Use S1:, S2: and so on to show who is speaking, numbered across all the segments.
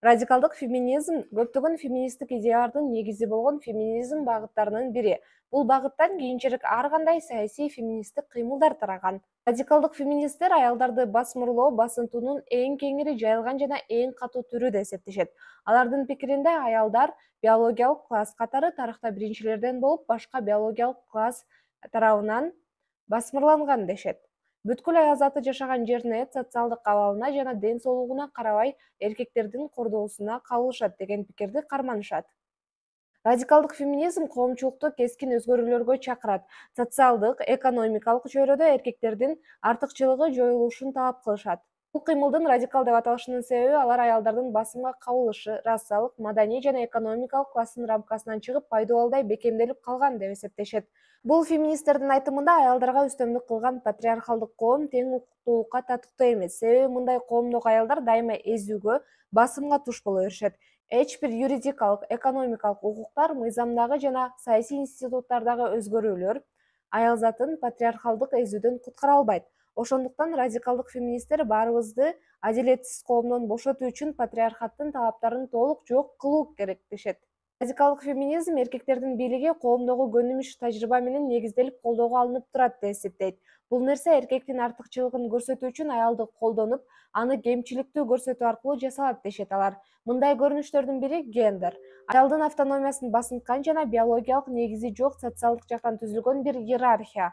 S1: Радикалдык феминизм көптөгөн феминисттик идеялардын негизи болгон феминизм багыттарынын бири. Бул багыттан кийинчерээк ар кандай саясий феминисттик кыймылдар тараган. Радикалдык феминисттер аялдарды басмырлоо, басынтуунун эң кеңири жайылган жана эң катуу түрү деп эсептешет. Алардын пикиринде аялдар биологиялык класс катары тарыхта биринчилерден болуп, башка биологиялык класс тарабынан басмырланган дешет. Бүткүл аял заты жашаган жерине, социалдык абалына жана ден соолугуна карабай эркектердин кордоосуна кабылышат деген пикирди карманышат. Радикалдык феминизм коомчулукту кескин өзгөрүүлөргө чакырат. Социалдык, экономикалык чөйрөдө эркектердин артыкчылыгы жоюлушун талап кылышат. Бул кыймылдын радикал деп аталышынын себеби алар аялдардын басымга кабылышы, расалык, маданий жана экономикалык класстын рамкасынан чыгып, пайдубалдай бекемделип калган деп эсептешет. Бул феминисттердин айтымында аялдарга үстөмдүк кылган патриархалдык коом тең укуктуулукка татыктуу эмес. Себеби мындай коомдогу аялдар дайыма эзүүгө, басымга туш боло беришет. Эч бир юридикалык, экономикалык укуктар, мыйзамдагы жана саясий институттардагы өзгөрүүлөр аял затын патриархалдык эзүүдөн куткара албайт. Ошондуктан радикалдык феминисттер баарыбызды адилетсиз коомдон бошотуу үчүн патриархаттын талаптарын толук жок кылуу керек дешет. Радикалдык феминизм эркектердин бийлиги коомдогу көнүмүш тажрыйба менен негизделип колдоого алынып турат деп эсептейт. Бул нерсе эркектин артыкчылыгын көрсөтүү үчүн аялды колдонуп, аны кемчиликтүү көрсөтүү аркылуу жасалат дешет алар. Мындай көрүнүштөрдүн бири гендер. Аялдын автономиясын басынткан жана биологиялык негизи жок социалдык жактан түзүлгөн бир иерархия.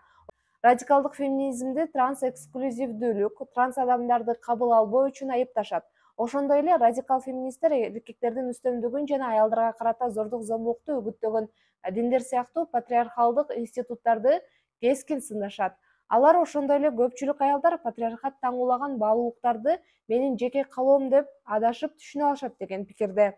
S1: Радикалдык феминизмди трансэксклюзивдүүлүк, транс адамдарды кабыл албоо үчүн айыпташат. Ошондой эле радикал феминисттер эркектердин үстөмдүгүн жана аялдарга карата зордук зомбулукту үгүттөгөн диндер сыяктуу патриархалдык институттарды кескин сындашат. Алар ошондой эле көпчүлүк аялдар патриархат таңуулаган баалуулуктарды менин жеке каалоом деп адашып түшүнө алышат деген пикирде.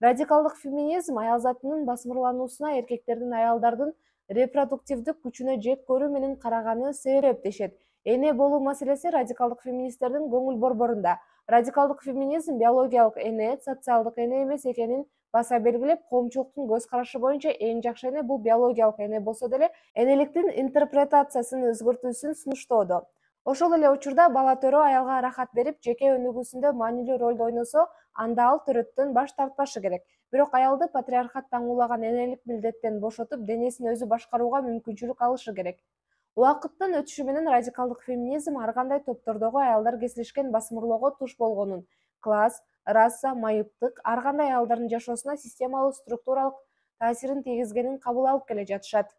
S1: Радикалдык феминизм аял затынын басмырлануусуна эркектердин аялдардын репродуктивдик күчүнө жек көрүү менен караганы себеп дешет. Эне болуу маселеси радикалдык феминисттердин көңүл борборунда. Радикалдык феминизм биологиялык эне, социалдык эне эмес экенин баса белгилеп, коомчулуктун көз карашы боюнча эң жакшы эне бул биологиялык эне болсо деле, энеликтин интерпретациясын өзгөртүүсүн сунуштоодо. Ошол эле учурда бала төрөө аялга рахат берип, жеке өнүгүүсүндө маанилүү ролду ойносо, анда ал төрөттөн баш тартпашы керек. Бирок аялды патриархат таңуулаган энелик милдеттен бошотуп, денесин өзү башкарууга мүмкүнчүлүк алышы керек. Убакыттын өтүшү менен радикалдык феминизм ар кандай топтордогу аялдар кесилишкен басмырлоого туш болгонун, класс, раса, майыптык ар кандай аялдардын жашоосуна системалуу структуралык таасирин тийгизгенин кабыл алып келе жатышат.